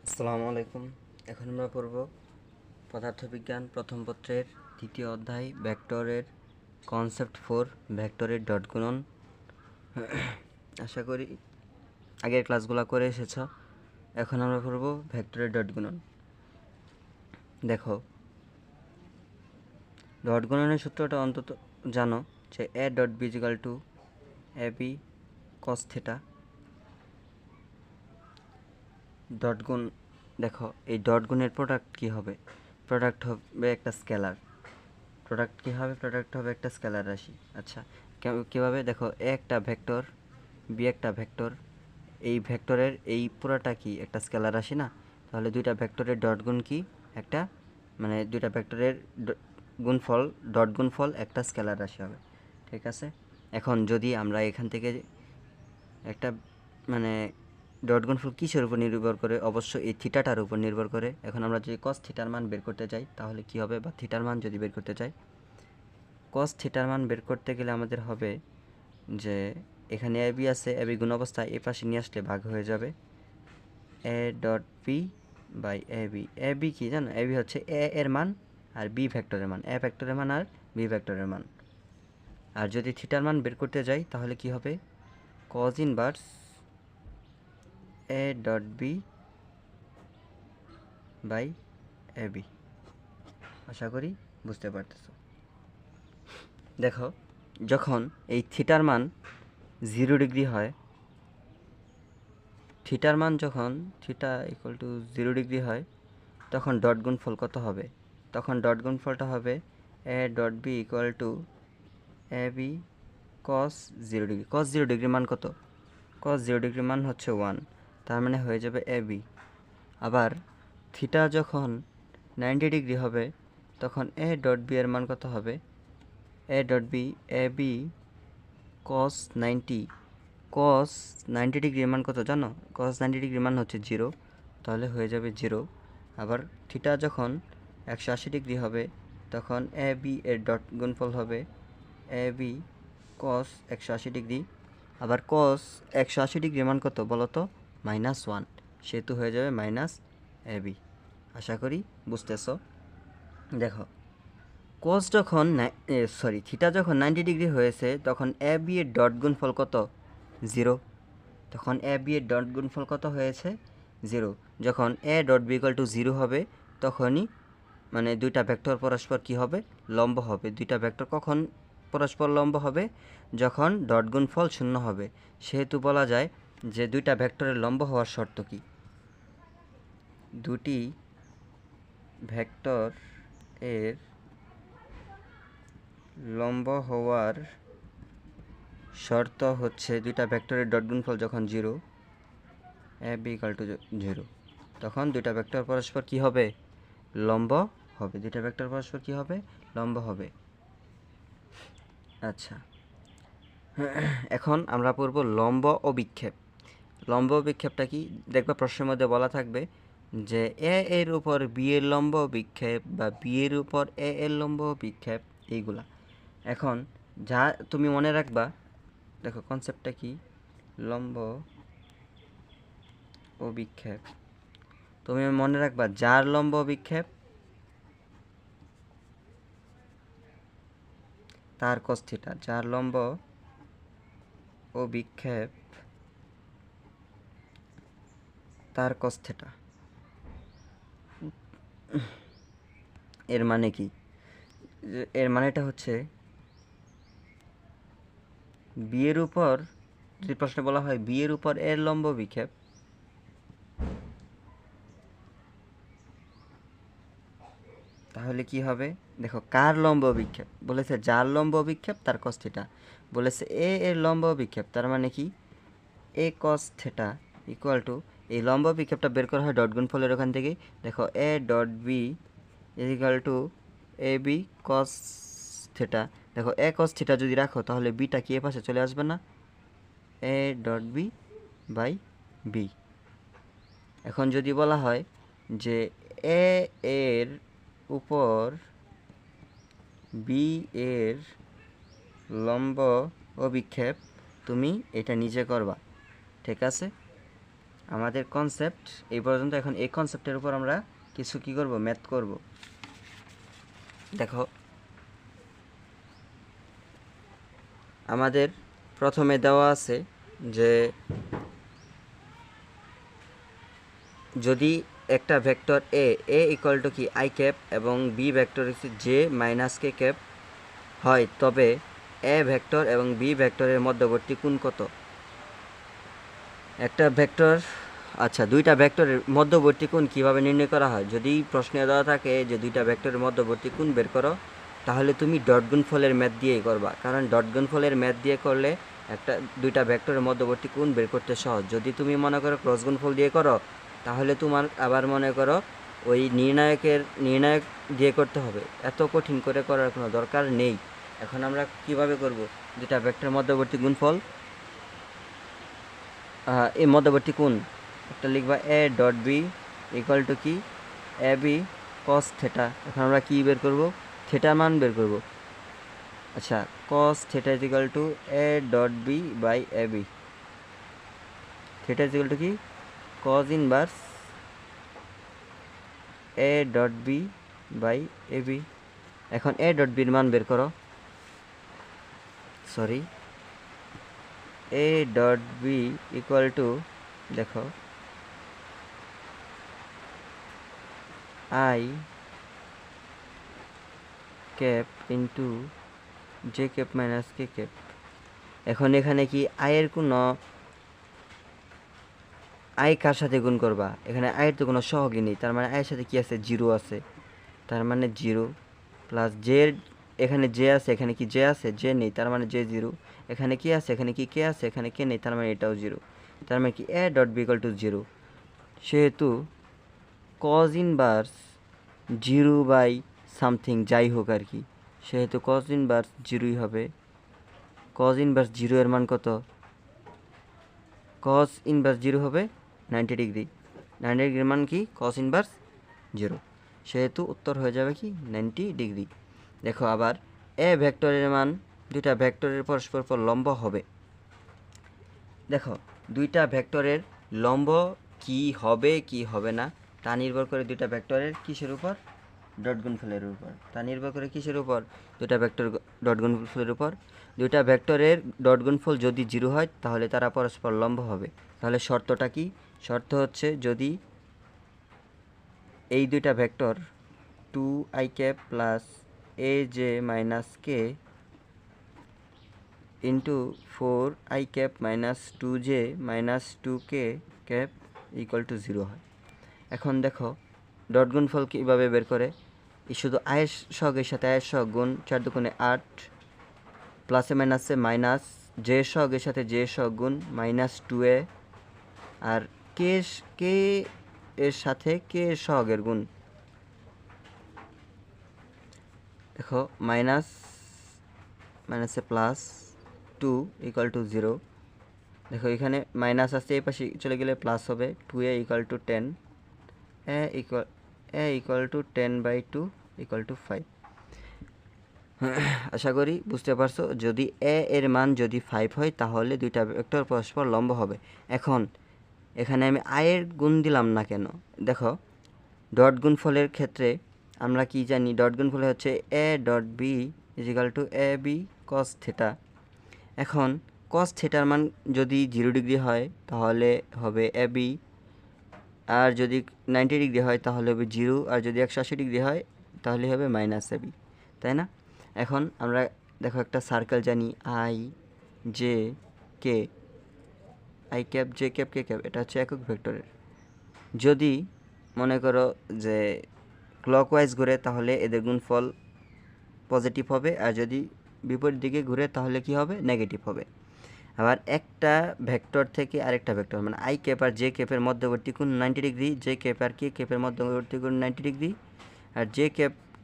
আসসালামু আলাইকুম। এখন আমরা পড়ব পদার্থবিজ্ঞান প্রথম পত্রের দ্বিতীয় অধ্যায় ভেক্টরের কনসেপ্ট 4 ভেক্টরের ডট গুণন। আশা করি আগের ক্লাসগুলো করে এসেছ। এখন আমরা পড়ব ভেক্টরের ডট গুণন। দেখো, ডট গুণনের সূত্রটা অন্তত জানো যে A dot B equal to A B cos theta. Dot গুণ, দেখো এই ডট গুণের প্রোডাক্ট কী হবে? প্রোডাক্ট হবে একটা স্কেলার। প্রোডাক্ট কী হবে? প্রোডাক্ট হবে একটা স্কেলার রাশি। আচ্ছা, কীভাবে? দেখো, এ একটা ভেক্টর, বি একটা ভেক্টর, এই ভেক্টরের এই পুরাটা কি একটা স্কেলার রাশি না? তাহলে দুইটা ভেক্টরের ডট গুণ কি একটা, মানে দুইটা ভেক্টরের গুণফল, ডট গুণফল একটা স্কেলার রাশি হবে। ঠিক আছে। এখন যদি আমরা এখান থেকে একটা, মানে ডট গুণফল কিসের উপর নির্ভর করে? অবশ্যই এই থিটাটার উপর নির্ভর করে। এখন আমরা যদি কস থিটার মান বের করতে চাই তাহলে কি হবে, বা থিটার মান যদি বের করতে চাই, কস থিটার মান বের করতে গেলে আমাদের হবে যে এখানে এ বি আছে, এ বি গুণ অবস্থায় এ পাশে নিয়ে আসলে ভাগ হয়ে যাবে A dot B by A B কি জানো? এ বি হচ্ছে এ এর মান আর বি ভেক্টরের মান, এ ভেক্টরের মান আর বি ভেক্টরের মান। আর যদি থিটার মান বের করতে যাই তাহলে কি হবে? Cos inverse A dot B by A B. আশা করি বুঝতে পারতেছো। দেখো, যখন এই থিটার মান 0 ডিগ্রি হয়, থিটার মান যখন থিটা ইকুয়াল টু 0 ডিগ্রি হয়, তখন ডট গুণফল কত হবে? তখন ডট গুণফলটা হবে A dot B equal to A B cos 0 degree. Cos 0 ডিগ্রির মান কত? কস 0 ডিগ্রির মান হচ্ছে 1, তার মানে হয়ে যাবে এ বি। আবার থিটা যখন 90 ডিগ্রি হবে তখন এ ডট বি এর মান কত হবে? A dot B A B cos 90। Cos 90 ডিগ্রির মান কত জানো? কস 90 ডিগ্রির মান হচ্ছে 0, তাহলে হয়ে যাবে 0। আবার থিটা যখন 180 ডিগ্রি হবে তখন এ বি এর ডট গুণফল হবে এ বি কস 180 ডিগ্রি। আবার কস 180 ডিগ্রির মান কত বলো তো? -1, সেহেতু হয়ে যাবে মাইনাস এ বি। আশা করি বুঝতেছ। দেখো, কোস যখন থিটা যখন 90 ডিগ্রি হয়েছে তখন এ বি এর ডট গুণফল কত? 0। তখন এ বি এর ডট গুণফল কত হয়েছে? 0। যখন A dot B equal to 0 হবে তখনই, মানে দুইটা ভেক্টর পরস্পর কি হবে? লম্ব হবে। দুইটা ভেক্টর কখন পরস্পর লম্ব হবে? যখন ডট গুণফল 0 হবে। সেহেতু বলা যায় যে দুইটা ভেক্টরের লম্ব হওয়ার শর্ত কি? দুটি ভেক্টর এর লম্ব হওয়ার শর্ত হচ্ছে দুইটা ভেক্টরের ডট গুণফল যখন 0, এ বি ইকুয়াল টু 0, তখন দুইটা ভেক্টর পরস্পর কি হবে? লম্ব হবে। দুইটা ভেক্টর পরস্পর কি হবে? লম্ব হবে। আচ্ছা, এখন আমরা পড়ব লম্ব ও বিক্ষেপ। লম্ব ও বিক্ষেপটা কি? দেখবা প্রশ্নের মধ্যে বলা থাকবে যে এ এর উপর বি এর লম্ব বিক্ষেপ বা বি এর উপর এ এর লম্ব বিক্ষেপ, এইগুলা। এখন যা তুমি মনে রাখবা, দেখো কনসেপ্টটা কি, লম্ব ও বিক্ষেপ। তুমি মনে রাখবা যার লম্ব বিক্ষেপ তার cos থিটা, যার লম্ব ও বিক্ষেপ তার cos থিটা। এর মানে কি? এর মানেটা হচ্ছে বি এর উপর, যদি প্রশ্নে বলা হয় বি এর উপর এর লম্ব বিক্ষেপ, তাহলে কি হবে? দেখো, কার লম্ব বিক্ষেপ বলেছে? যার লম্ব বিক্ষেপ তার cos থিটা। বলেছে এ এর লম্ব বিক্ষেপ, তার মানে কি? এ cos থিটা ইকুয়াল টু, এই লম্ব বিক্ষেপটা বের করা হয় ডট গুণফলের ওখান থেকেই। দেখো, A dot B equal to A B cos theta. দেখো, এ cos থিটা যদি রাখো তাহলে বিটা কি এ পাশে চলে আসবে না? A dot B by B. এখন যদি বলা হয় যে এ এর উপর বি এর লম্ব অভিক্ষেপ, তুমি এটা নিজে করবা। ঠিক আছে? আমাদের কনসেপ্ট এই পর্যন্ত। এখন এই কনসেপ্টের উপর আমরা কিছু কি করব, ম্যাথ করব। দেখো আমাদের প্রথমে দেওয়া আছে যে যদি একটা ভেক্টর এ ইকুয়াল টু কি আই ক্যাপ এবং বি ভেক্টর হচ্ছে জে মাইনাস কে ক্যাপ হয়, তবে এ ভেক্টর এবং বি ভেক্টরের মধ্যবর্তী কোণ কত? একটা ভেক্টর, আচ্ছা দুইটা ভেক্টরের মধ্যবর্তী কোণ কীভাবে নির্ণয় করা হয়? যদি প্রশ্নে দেওয়া থাকে যে দুইটা ভেক্টরের মধ্যবর্তী কোণ বের করো, তাহলে তুমি ডট গুণফলের ম্যাথ দিয়েই করবা, কারণ ডট গুণফলের ম্যাথ দিয়ে করলে দুইটা ভেক্টরের মধ্যবর্তী কোণ বের করতে সহজ। যদি তুমি মনে করো ক্রস গুণফল দিয়ে করো, তাহলে তোমার আবার মনে করো ওই নির্ণায়ক দিয়ে করতে হবে। এত কঠিন করে করার কোনো দরকার নেই। এখন আমরা কিভাবে করব? দুইটা ভেক্টরের মধ্যবর্তী গুণফল, এই মধ্যবর্তী কোণ একটা লিখবা A dot B equal to কি এ বি কস থেটা। এখন আমরা কী বের করব? থেটার মান বের করব। আচ্ছা, cos theta is equal to A dot B by A B. Theta is equal to কি cos inverse A dot B by A B. এখন এ ডট বির মান বের করো, sorry A dot B equal to, দেখো I cap into J cap minus K cap. এখন এখানে কি আয়ের কোনো আই কার সাথে গুণ করবা? এখানে আয়ের তো কোনো সহগই নেই, তার মানে আয়ের সাথে কি আছে? জিরো আছে। তার মানে জিরো প্লাস জে, এখানে জে আছে, এখানে কি জে আছে? জে নেই, তার মানে জে জিরো। এখানে কি আছে? এখানে কি কে আছে? এখানে কে নেই, তার মানে এটাও জিরো। তার মানে কি A dot B equal to zero. সেহেতু cos inverse zero by something যাই হোক আর কি, সেহেতু কজ ইনভার্স জিরোই হবে। কজ ইনভার্স জিরো এর মান কত? কজ ইনভার্স জিরো হবে 90 ডিগ্রি। 90 ডিগ্রির মান কি? Cause inverse zero. সেহেতু উত্তর হয়ে যাবে কি 90 ডিগ্রি। দেখো আবার এ ভেক্টরের মান দুইটা ভেক্টরের পরস্পর পর লম্ব হবে। দেখো দুইটা ভেক্টরের লম্ব কি হবে কি হবে না তা নির্ভর করে দুইটা ভেক্টরের কিসের উপর? ডট গুণফলের উপর। তা নির্ভর করে কিসের উপর? দুইটা ভেক্টর ডট গুণফলের উপর। দুইটা ভেক্টরের ডট গুণফল যদি জিরো হয় তাহলে তারা পরস্পর লম্ব হবে। তাহলে শর্তটা কি? শর্ত হচ্ছে যদি এই দুইটা vector 2i cap plus A J minus K into 4i cap minus 2j minus 2k cap equal to zero হয়। এখন দেখো ডট গুণফল কীভাবে বের করে? এই শুধু আয়ের সহগের সাথে আয়ের সহগ গুণ, 4 দুগুণে 8, প্লাসে মাইনাসে মাইনাস, জে সহগের সাথে জে সহগ গুণ মাইনাস 2a, আর কে এর সাথে কে সহগের গুণ। দেখো মাইনাসে প্লাস 2 ইকুয়াল টু জিরো। দেখো এখানে মাইনাস আসছে, এই পাশে চলে গেলে প্লাস হবে। 2a equal to 10, A equal to 10/2 equal to 5। আশা করি বুঝতে পারছো। যদি এ এর মান যদি 5 হয় তাহলে দুইটা ভেক্টর পরস্পর লম্ব হবে। এখন এখানে আমি আয়ের গুণ দিলাম না কেন? দেখো ডট গুণফলের ক্ষেত্রে আমরা কি জানি? ডট গুণফলে হচ্ছে A dot B is equal to A B cos theta. এখন কস থেটার মান যদি 0 ডিগ্রি হয় তাহলে হবে এ বি, আর যদি 90 ডিগ্রি হয় তাহলে হবে জিরো, আর যদি 180 ডিগ্রি হয় তাহলে হবে মাইনাস এ বি, তাই না? এখন আমরা দেখো একটা সার্কেল জানি I J K, I cap J cap K cap, এটা হচ্ছে একক ভেক্টরের। যদি মনে করো যে ক্লকওয়াইজ ঘুরে তাহলে এদের গুণফল পজিটিভ হবে, আর যদি বিপরীত দিকে ঘুরে তাহলে কি হবে? নেগেটিভ হবে। আবার একটা ভেক্টর থেকে আরেকটা ভেক্টর মানে আই ক্যাপ আর জে ক্যাপের মধ্যবর্তী কোণ 90 ডিগ্রি, জে ক্যাপ আর কে ক্যাপের মধ্যবর্তী কোণ 90 ডিগ্রি, আর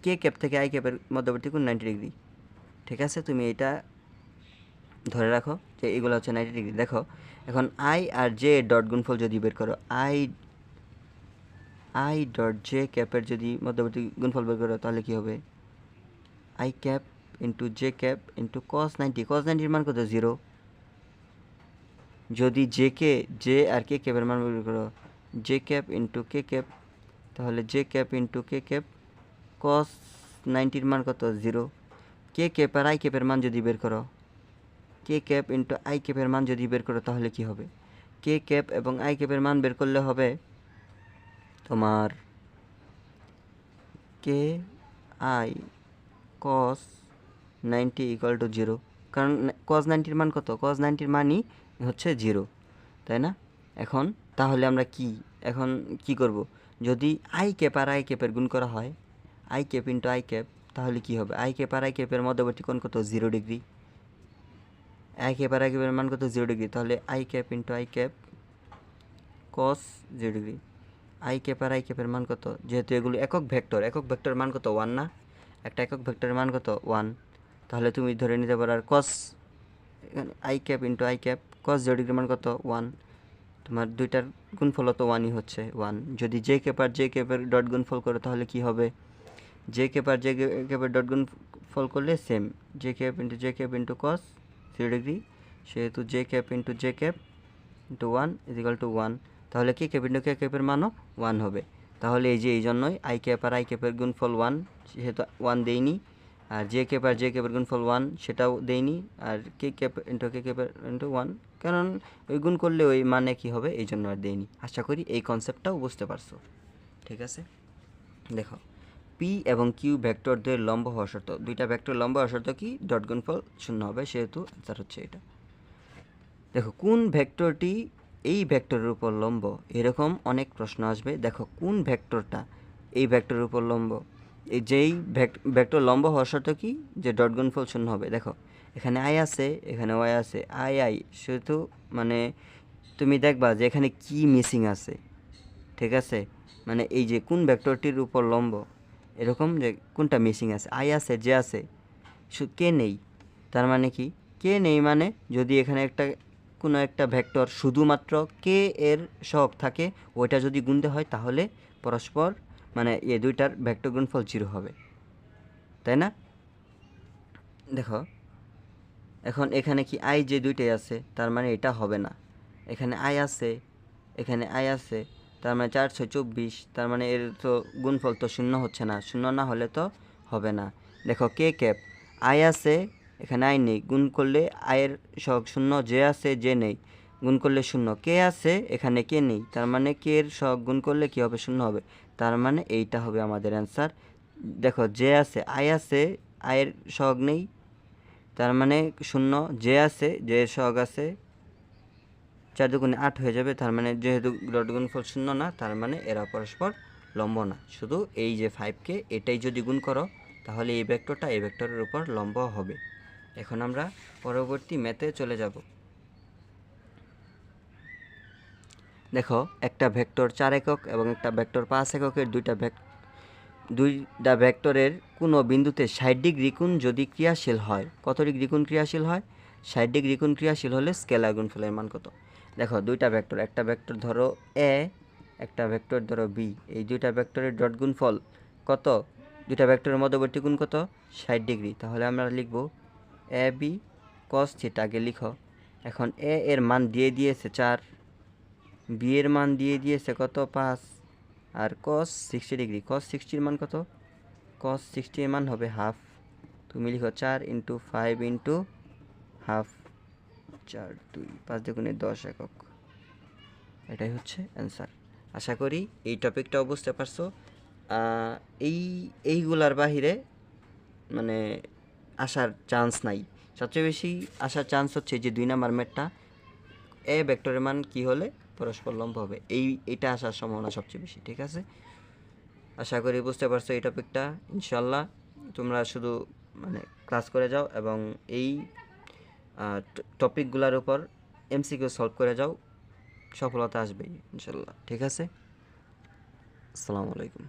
কে ক্যাপ থেকে আই ক্যাপের মধ্যবর্তী কোণ 90 ডিগ্রি। ঠিক আছে, তুমি এটা ধরে রাখো যে এগুলো হচ্ছে 90 ডিগ্রি। দেখো এখন আই আর জে ডট গুণফল যদি বের করো, আই ডট জে ক্যাপের যদি মধ্যবর্তী গুণফল বের করো তাহলে কি হবে? I cap into J cap into cos 90। Cos 90 এর মান কত? জিরো। যদি জে আর কে ক্যাপের মান বের করো, J cap into k cap, তাহলে J cap into k cap কস 90-র মান কত 0। কে ক্যাপ আর আই ক্যাপের মান যদি বের করো, কে ক্যাপ ইন্টু আই ক্যাপের মান যদি বের করো তাহলে কি হবে, কে ক্যাপ এবং আই ক্যাপের মান বের করলে হবে তোমার কে আই কস 90 ইকুয়াল টু 0, কারণ কস 90-র মান কত, কস 90-র মানই হচ্ছে 0, তাই না? এখন তাহলে আমরা এখন কি করব, যদি আই ক্যাপ আর আই ক্যাপের গুণ করা হয়, I cap into I cap, তাহলে কি হবে, আই ক্যাপ আর আই ক্যাপের মধ্যবর্তী কোণ কত 0 ডিগ্রি, আই ক্যাপ আর আই ক্যাপের মান কত 0 ডিগ্রি, তাহলে I cap into I cap cos 0 degree. I cap আর আই ক্যাপের মান কত, যেহেতু এগুলো একক ভেক্টর মান কত 1 না, একটা একক ভেক্টরের মান কত 1, তাহলে তুমি ধরে নিতে পারো আর কস এখানে I cap into I cap cos 0 ডিগ্রির মান কত 1, তোমার দুইটার গুণফল তো 1ই হচ্ছে 1। যদি জে ক্যাপ আর জে ক্যাপের ডট গুণফল করো তাহলে কি হবে, জে ক্যাপ আর জে ক্যাপের ডট গুণফল করলে same, J cap into cos 0 degree, সেহেতু J cap into J cap into 1 equal to 1, তাহলে কে ক্যাপ ইন্টু কে ক্যাপের মানও 1 হবে। তাহলে এই জন্যই আই ক্যাপ আর আই ক্যাপের গুণফল 1, সেহেতু 1 দেইনি, আর জে ক্যাপ আর জে ক্যাপের গুণফল 1 সেটাও দেইনি, আর কে ক্যাপ ইন্টু কে ক্যাপের ইন্টু 1, কারণ ওই গুণ করলে ওই মানে কি হবে এই জন্য আর দেইনি। আশা করি এই কনসেপ্টটাও বুঝতে পারছো, ঠিক আছে? দেখো, পি এবং কিউ ভেক্টরদের লম্ব হওয়া শর্ত, দুইটা ভেক্টর লম্ব হওয়া শর্ত কি, ডট গুণফল 0 হবে, সেহেতু অ্যান্সার হচ্ছে এটা। দেখো কোন ভেক্টরটি এই ভেক্টরের উপর লম্ব, এরকম অনেক প্রশ্ন আসবে। দেখো কোন ভেক্টরটা এই ভেক্টরের উপর লম্ব, এই যেই ভেক্টর লম্ব হওয়ার শর্ত কি, যে ডট গুণফল 0 হবে। দেখো এখানে আই আছে, এখানে ওয়াই আছে, আই সেহেতু মানে তুমি দেখবা যে এখানে কি মিসিং আছে, ঠিক আছে? মানে এই যে কোন ভেক্টরটির উপর লম্ব, এরকম যে কোনটা মিসিং আছে, আই আছে, যে আছে, কে নেই, তার মানে কি, কে নেই মানে যদি এখানে কোনো একটা ভেক্টর শুধুমাত্র কে এর সহগ থাকে, ওইটা যদি গুণতে হয় তাহলে পরস্পর মানে এই দুইটার ভেক্টর গুণফল 0 হবে, তাই না? দেখো এখন এখানে কি আই যে দুইটাই আছে, তার মানে এটা হবে না, এখানে আই আছে, এখানে আই আছে, তার মানে 4 6 24, তার মানে এর তো গুণফল তো 0 হচ্ছে না, 0 না হলে তো হবে না। দেখো কে ক্যাপ, আই আছে, এখানে আই নেই, গুণ করলে আয়ের সহগ 0, যে আছে, যে নেই, গুণ করলে 0, কে আছে, এখানে কে নেই, তার মানে কে এর সহগ গুণ করলে কী হবে, 0 হবে, তার মানে এইটা হবে আমাদের অ্যান্সার। দেখো যে আছে, আই আছে, আয়ের সহগ নেই, তার মানে 0, যে আছে, যে এর সহগ আছে, 4 দুগুণে 8 হয়ে যাবে, তার মানে যেহেতু ডট গুণফল 0 না, তার মানে এরা পরস্পর লম্ব না। শুধু এই যে 5কে এটাই যদি গুণ করো তাহলে এই ভেক্টরটা এই ভেক্টরের উপর লম্ব হবে। এখন আমরা পরবর্তী ম্যাথে চলে যাব। দেখো একটা ভেক্টর 4 একক এবং একটা ভেক্টর 5 এককের দুইটা ভেক্টরের কোনো বিন্দুতে 60 ডিগ্রি কোণ যদি ক্রিয়াশীল হয়, কত ডিগ্রি কোণ ক্রিয়াশীল হয়, 60 ডিগ্রি কোণ ক্রিয়াশীল হলে স্কেলার গুণফলের মান কত? দেখো দুইটা ভেক্টর, একটা ভেক্টর ধরো এ, একটা ভেক্টর ধরো বি, এই দুইটা ভেক্টরের ডট গুণফল কত, দুইটা ভেক্টরের মধ্যবর্তী কোণ কত, 60 ডিগ্রি, তাহলে আমরা লিখব এ বি কস থিটা, আগে লিখো। এখন এ এর মান দিয়ে দিয়েছে 4, বি এর মান দিয়ে দিয়েছে কত 5, আর কস 60 ডিগ্রি, কস 60-র মান কত, কস 60-র মান হবে হাফ, তুমি লিখো 4 ইন্টু 5 ইন্টু হাফ, 4 2 5 দুগুণে 10 একক, এটাই হচ্ছে অ্যান্সার। আশা করি এই টপিকটাও বুঝতে পারছো। এইগুলার বাহিরে মানে আসার চান্স নাই, সবচেয়ে বেশি আসার চান্স হচ্ছে যে 2 নাম্বার ম্যাথটা, এ ভেক্টরের মান কি হলে পরস্পর লম্ব হবে, এইটা আসার সম্ভাবনা সবচেয়ে বেশি, ঠিক আছে? আশা করি বুঝতে পারছো এই টপিকটা। ইনশাল্লাহ তোমরা শুধু মানে ক্লাস করে যাও এবং এই টপিকগুলোর উপর এমসিকিউ সলভ করে যাও, সফলতা আসবেই ইনশাল্লাহ, ঠিক আছে? আসসালামু আলাইকুম।